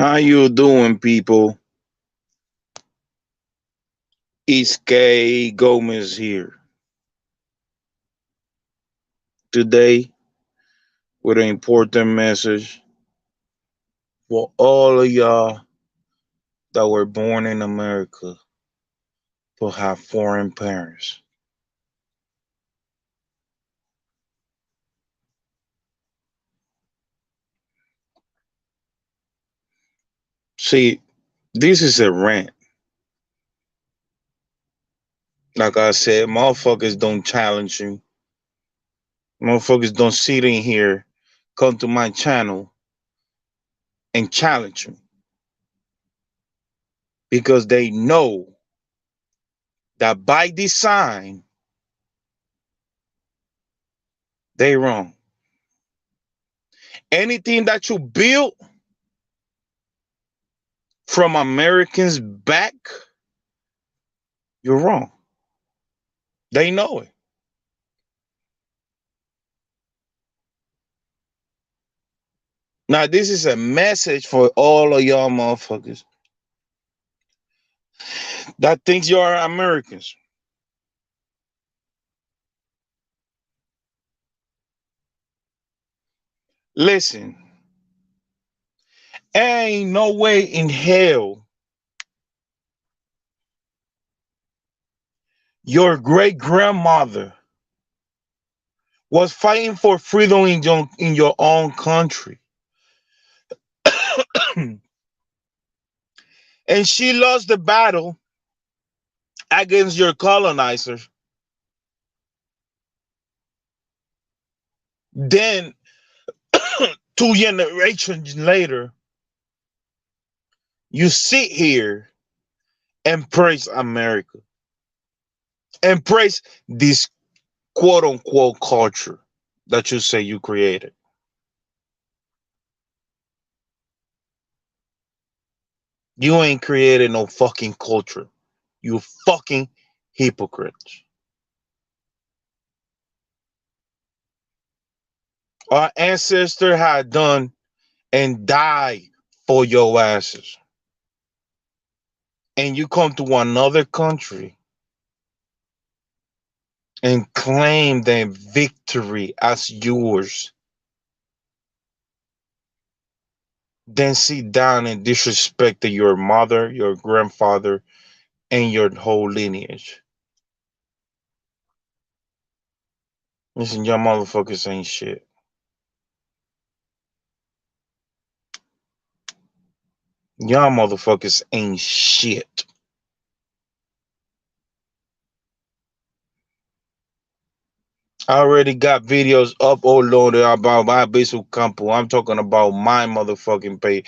How you doing, people? It's K Gomez here today with an important message for all of y'all that were born in America but have foreign parents. See, this is a rant. Like I said, motherfuckers don't challenge you. Motherfuckers don't sit in here, come to my channel and challenge me because they know that by design they wrong. Anything that you build from Americans back, you're wrong. They know it. Now, this is a message for all of y'all motherfuckers that thinks you are Americans. Listen, ain't no way in hell your great grandmother was fighting for freedom in your own country. And she lost the battle against your colonizers. Then, 2 generations later, you sit here and praise America and praise this quote unquote culture that you say you created. You ain't created no fucking culture. You fucking hypocrites. Our ancestors had done and died for your asses. And you come to another country and claim that victory as yours. Then sit down and disrespect your mother, your grandfather, and your whole lineage. Listen, y'all motherfuckers ain't shit. Y'all motherfuckers ain't shit. I already got videos uploaded about my Abisu Campo. I'm talking about my motherfucking pay,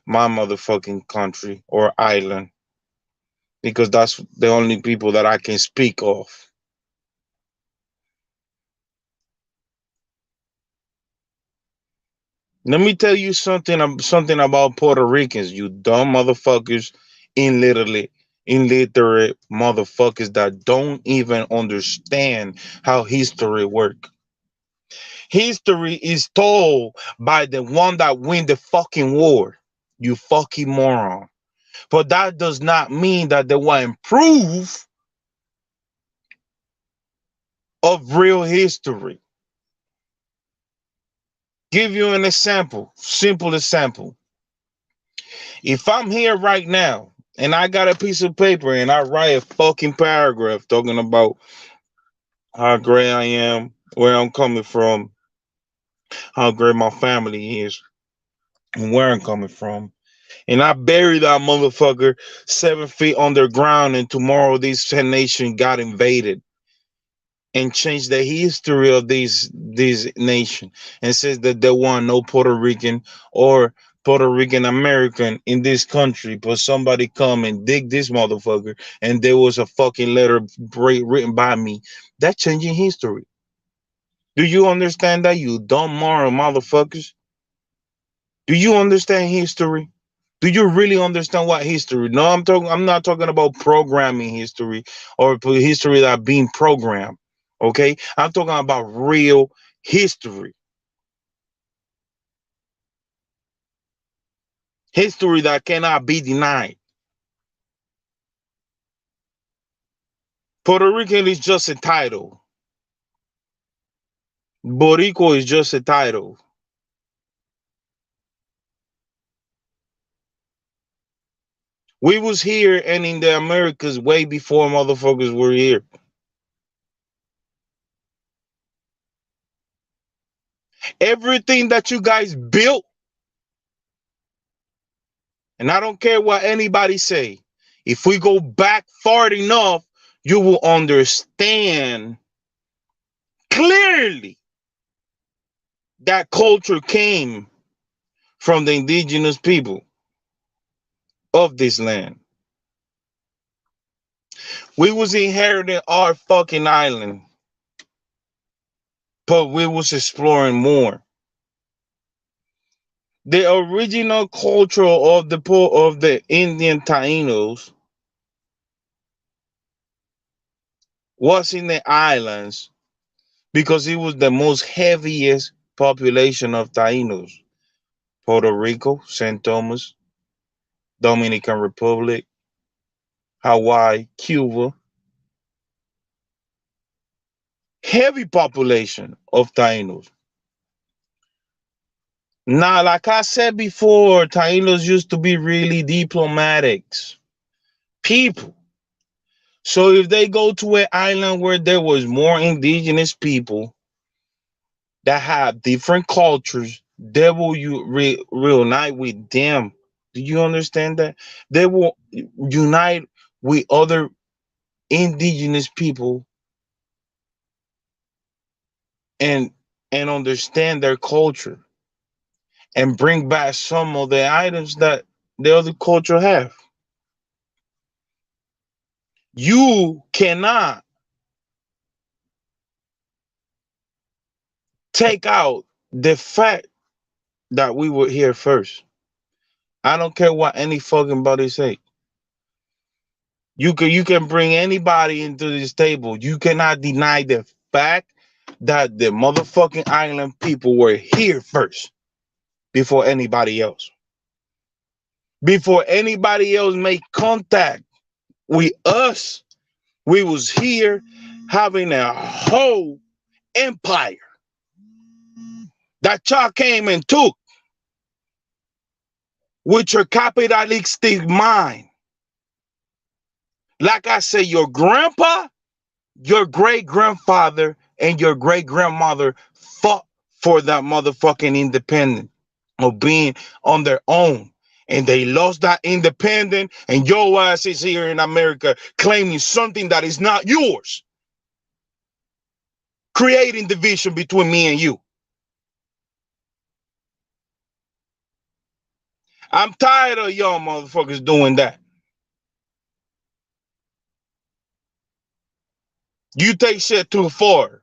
my motherfucking country or island, because that's the only people that I can speak of. Let me tell you something about Puerto Ricans, you dumb motherfuckers, illiterate motherfuckers that don't even understand how history work. History is told by the one that win the fucking war. You fucking moron. But that does not mean that they want proof of real history. Give you an example, simple example. If I'm here right now and I got a piece of paper and I write a fucking paragraph talking about how great I am, where I'm coming from, how great my family is, and where I'm coming from, and I bury that motherfucker 7 feet underground, and tomorrow this nation got invaded and changed the history of this nation and says that there want no Puerto Rican or Puerto Rican American in this country, but somebody come and dig this motherfucker and there was a fucking letter written by me. That changing history. Do you understand that, you dumb moral motherfuckers? Do you understand history? Do you really understand what history? No, I'm not talking about programming history or history that being programmed. Okay, I'm talking about real history. History that cannot be denied. Puerto Rican is just a title. Boricua is just a title. We was here and in the Americas way before motherfuckers were here. Everything that you guys built, and I don't care what anybody say, if we go back far enough, you will understand clearly that culture came from the indigenous people of this land. We was inheriting our fucking island, but we was exploring more. The original culture of the Indian Tainos was in the islands because it was the most heaviest population of Tainos. Puerto Rico, St. Thomas, Dominican Republic, Hawaii, Cuba. Heavy population of Tainos. Now, like I said before, Tainos used to be really diplomatic people. So if they go to an island where there was more indigenous people that have different cultures, they will reunite with them. Do you understand that? They will unite with other indigenous people and understand their culture and bring back some of the items that the other culture have. You cannot take out the fact that we were here first. I don't care what any fucking body say. You can bring anybody into this table. You cannot deny the fact that the motherfucking island people were here first before anybody else. Before anybody else made contact with us, we was here having a whole empire that y'all came and took with your capitalistic mind. Like I said, your grandpa, your great grandfather, and your great grandmother fought for that motherfucking independence of being on their own. And they lost that independence, and your ass is here in America claiming something that is not yours, creating division between me and you. I'm tired of y'all motherfuckers doing that. You take shit too far.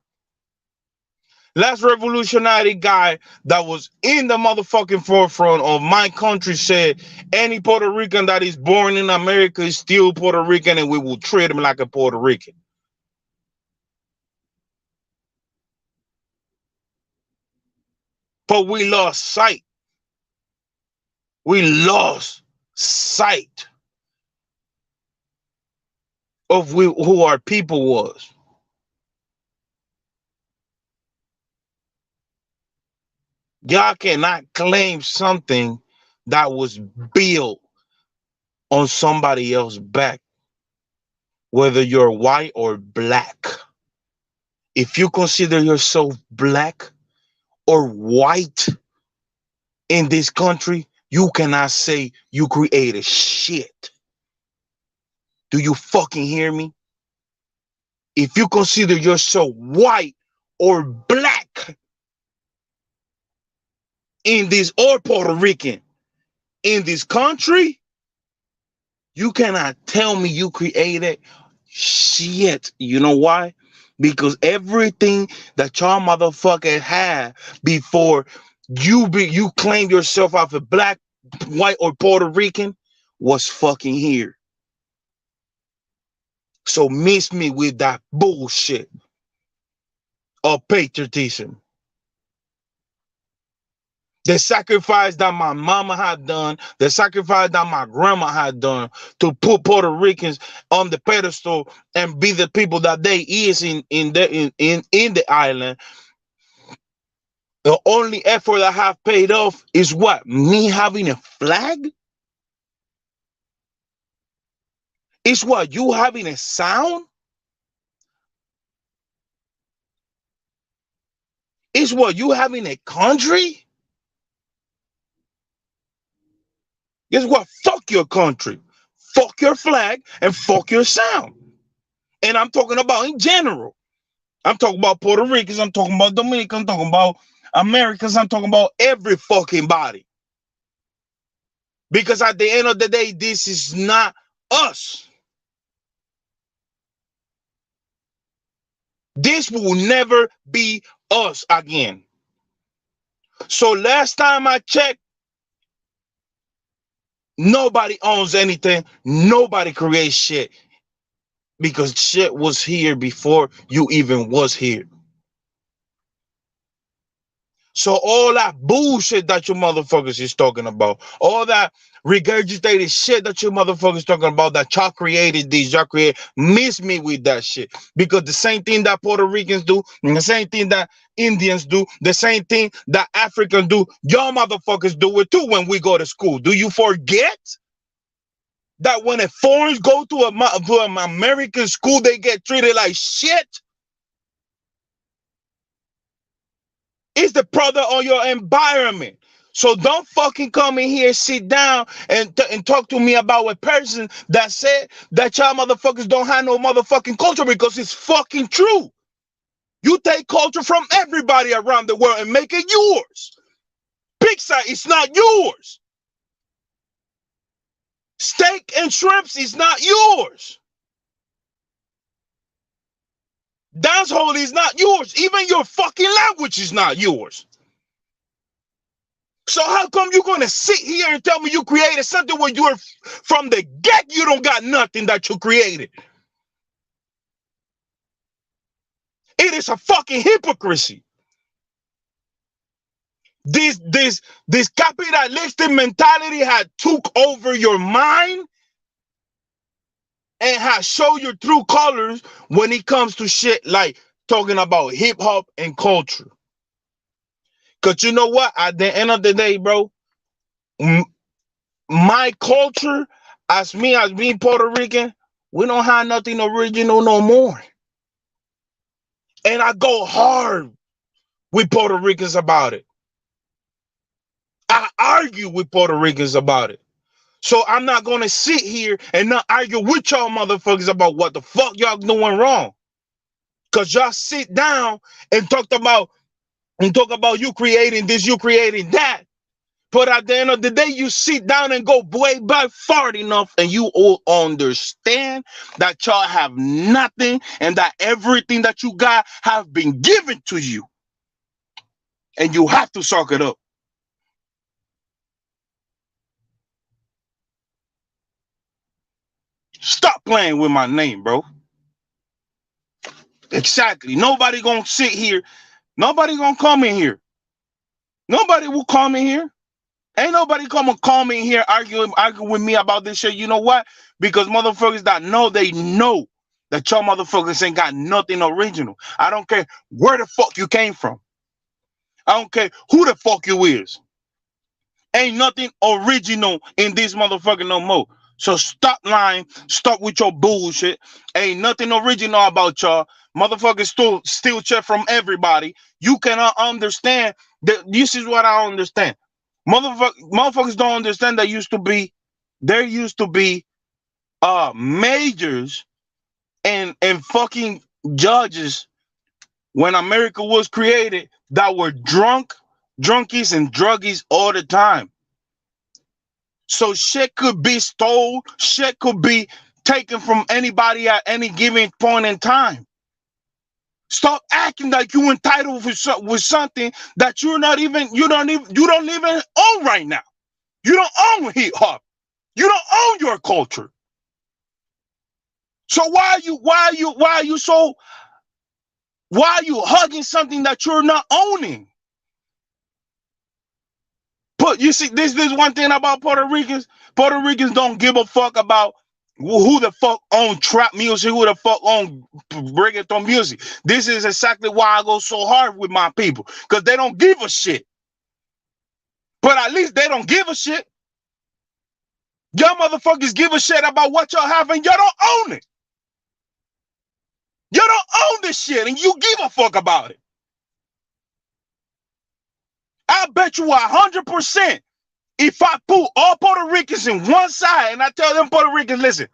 Last revolutionary guy that was in the motherfucking forefront of my country said any Puerto Rican that is born in America is still Puerto Rican and we will treat him like a Puerto Rican. But we lost sight. We lost sight of who our people was. Y'all cannot claim something that was built on somebody else's back, whether you're white or black. If you consider yourself black or white in this country, you cannot say you created shit. Do you fucking hear me? If you consider yourself white or black in this, or Puerto Rican in this country, you cannot tell me you created shit. You know why? Because everything that y'all motherfucker had before you claim yourself as a black, white, or Puerto Rican was fucking here. So miss me with that bullshit of patriotism. The sacrifice that my mama had done, the sacrifice that my grandma had done to put Puerto Ricans on the pedestal and be the people that they is in the island. The only effort I have paid off is what? Me having a flag? It's what? You having a sound? It's what? You having a country? Guess what? Fuck your country. Fuck your flag and fuck your sound. And I'm talking about in general. I'm talking about Puerto Ricans. I'm talking about Dominicans. I'm talking about Americans. I'm talking about every fucking body. Because at the end of the day, this is not us. This will never be us again. So last time I checked, nobody owns anything. Nobody creates shit. Because shit was here before you even was here. So all that bullshit that you motherfuckers is talking about, all that regurgitated shit that you motherfuckers talking about, that y'all created these, y'all create, miss me with that shit. Because the same thing that Puerto Ricans do, and the same thing that Indians do, the same thing that Africans do, y'all motherfuckers do it too when we go to school. Do you forget that when a foreigners go to an American school, they get treated like shit? It's the product of your environment. So don't fucking come in here, sit down, and talk to me about a person that said that y'all motherfuckers don't have no motherfucking culture, because it's fucking true. You take culture from everybody around the world and make it yours. Pizza is not yours. Steak and shrimps is not yours. Dancehall is not yours. Even your fucking language is not yours. So how come you're going to sit here and tell me you created something when you're from the get, you don't got nothing that you created? It is a fucking hypocrisy. This capitalistic mentality had took over your mind and has show your true colors when it comes to shit like talking about hip hop and culture. Cause you know what? At the end of the day, bro, my culture, as me as being Puerto Rican, we don't have nothing original no more. And I go hard with Puerto Ricans about it. I argue with Puerto Ricans about it. So I'm not gonna sit here and not argue with y'all motherfuckers about what the fuck y'all doing wrong. Cause y'all sit down and talk about you creating this, you creating that. But at the end of the day, you sit down and go way back far enough, and you all understand that y'all have nothing, and that everything that you got have been given to you. And you have to suck it up. Stop playing with my name, bro. Exactly. Nobody gonna sit here. Nobody gonna come in here. Nobody will come in here. Ain't nobody come in here argue with me about this shit. You know what? Because motherfuckers that know, they know that y'all motherfuckers ain't got nothing original. I don't care where the fuck you came from. I don't care who the fuck you is. Ain't nothing original in this motherfucker no more. So stop lying. Stop with your bullshit. Ain't nothing original about y'all. Motherfuckers still steal shit from everybody. You cannot understand that. This is what I understand. Motherfuckers don't understand that there used to be majors and fucking judges when America was created that were drunkies and druggies all the time. So shit could be stole, shit could be taken from anybody at any given point in time. Stop acting like you entitled with something that you don't even own right now. You don't own hip hop. You don't own your culture. So why are you hugging something that you're not owning? You see, this one thing about Puerto Ricans. Puerto Ricans don't give a fuck about who the fuck own trap music, who the fuck own reggaeton music. This is exactly why I go so hard with my people, because they don't give a shit. But at least they don't give a shit. Y'all motherfuckers give a shit about what y'all have and y'all don't own it. You don't own this shit and you give a fuck about it. I bet you 100% if I put all Puerto Ricans in one side and I tell them Puerto Ricans, listen,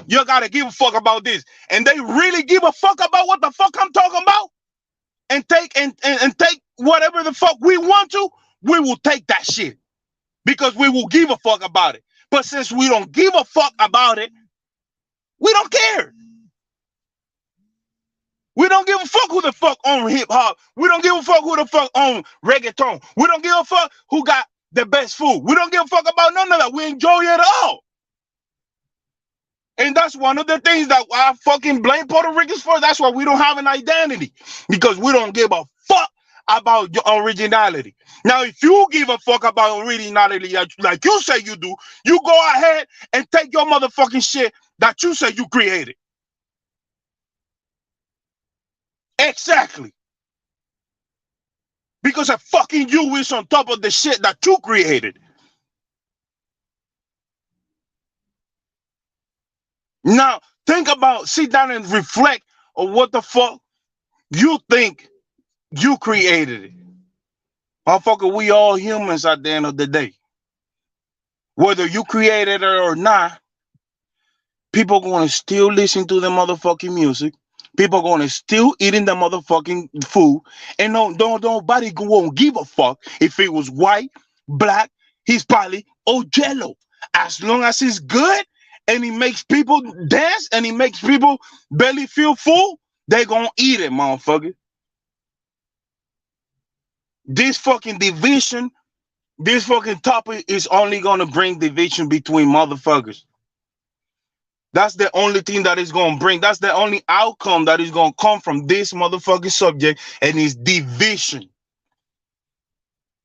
you gotta give a fuck about this. And they really give a fuck about what the fuck I'm talking about and take whatever the fuck we want to, we will take that shit. Because we will give a fuck about it. But since we don't give a fuck about it, we don't care. We don't give a fuck who the fuck on hip hop. We don't give a fuck who the fuck on reggaeton. We don't give a fuck who got the best food. We don't give a fuck about none of that. We enjoy it all. And that's one of the things that I fucking blame Puerto Ricans for. That's why we don't have an identity. Because we don't give a fuck about your originality. Now, if you give a fuck about originality like you say you do, you go ahead and take your motherfucking shit that you say you created. Exactly. Because a fucking you is on top of the shit that you created. Now, sit down and reflect on what the fuck you think you created it. Motherfucker, we all humans at the end of the day. Whether you created it or not, people gonna still listen to the motherfucking music. People gonna still eating the motherfucking food. And nobody won't give a fuck if it was white, black, Hispanic, or yellow. As long as it's good and it makes people dance and it makes people belly feel full, they gonna eat it, motherfucker. This fucking division, this fucking topic is only gonna bring division between motherfuckers. That's the only thing that is going to bring. That's the only outcome that is going to come from this motherfucking subject, and it's division.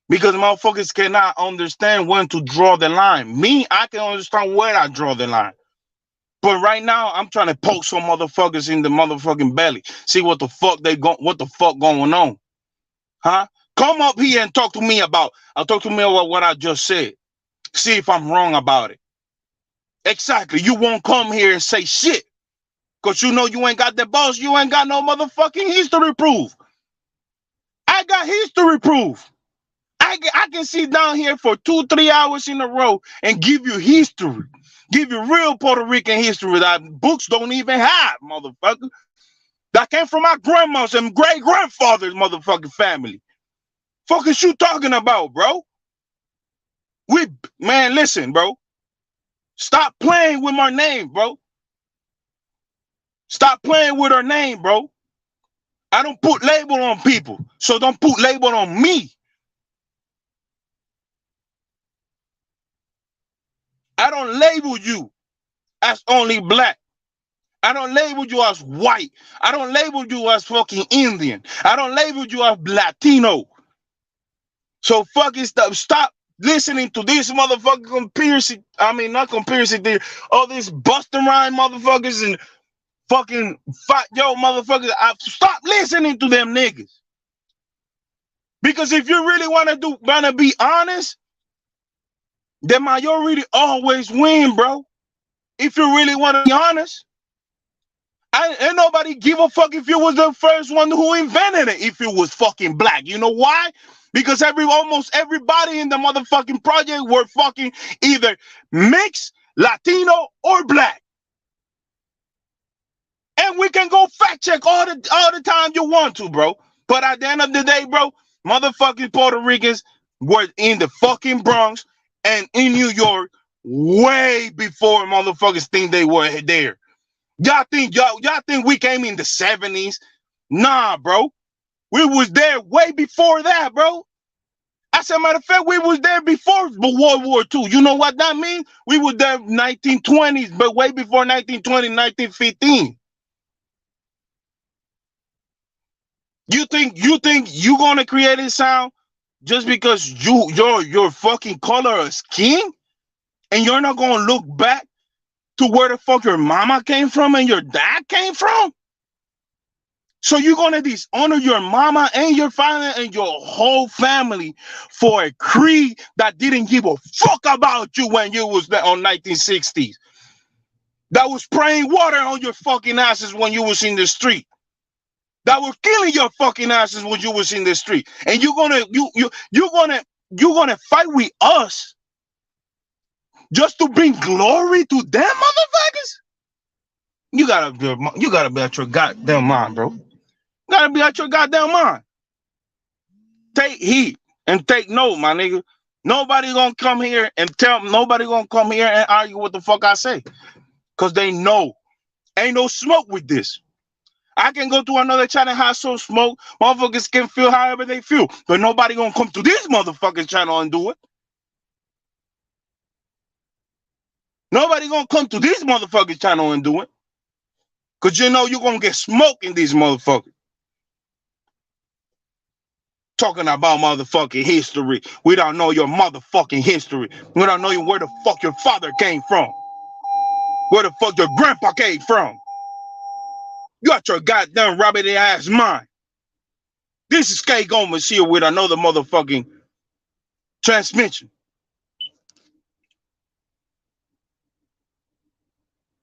Because motherfuckers cannot understand when to draw the line. Me, I can understand where I draw the line. But right now, I'm trying to poke some motherfuckers in the motherfucking belly. See what the fuck going on. Huh? Come up here and talk to me about what I just said. See if I'm wrong about it. Exactly. You won't come here and say shit. Because you know you ain't got the balls. You ain't got no motherfucking history proof. I got history proof. I can sit down here for 2-3 hours in a row and give you history. Give you real Puerto Rican history that books don't even have, motherfucker. That came from my grandma's and great-grandfather's motherfucking family. Fuck is you talking about, bro? Man, listen, bro. Stop playing with my name, bro. Stop playing with her name, bro. I don't put label on people, so don't put label on me. I don't label you as only black. I don't label you as white. I don't label you as fucking Indian. I don't label you as Latino. So fucking stop listening to this motherfucking conspiracy. I mean, not conspiracy theory. All these Busta Rhymes motherfuckers and fucking fat yo motherfuckers. Stop listening to them niggas. Because if you really wanna be honest, the majority always win, bro. If you really want to be honest, ain't nobody give a fuck if you was the first one who invented it. If it was fucking black, you know why? Because almost everybody in the motherfucking project were fucking either mixed, Latino, or black. And we can go fact check all the time you want to, bro. But at the end of the day, bro, motherfucking Puerto Ricans were in the fucking Bronx and in New York way before motherfuckers think they were there. Y'all think we came in the 70s? Nah, bro. We was there way before that, bro. As a matter of fact, we was there before World War II. You know what that means? We was there 1920s, but way before 1920, 1915. You think you gonna create a sound Just because your fucking color of skin, and you're not gonna look back to where the fuck your mama came from and your dad came from. So you're gonna dishonor your mama and your father and your whole family for a creed that didn't give a fuck about you when you was there on 1960s. That was spraying water on your fucking asses when you was in the street. That was killing your fucking asses when you was in the street. And you're gonna fight with us just to bring glory to them motherfuckers. You gotta be out your goddamn mind, bro. You gotta be out your goddamn mind. Take heed and take note, my nigga. Nobody gonna come here and argue what the fuck I say. Cause they know ain't no smoke with this. I can go to another channel and have some smoke. Motherfuckers can feel however they feel. But nobody gonna come to this motherfucking channel and do it. Nobody gonna come to this motherfucking channel and do it. Cause you know you're gonna get smoke in these motherfuckers. Talking about motherfucking history. We don't know your motherfucking history. We don't know where the fuck your father came from. Where the fuck your grandpa came from. You got your goddamn rabbit ass mind. This is K Gomez here with another motherfucking transmission.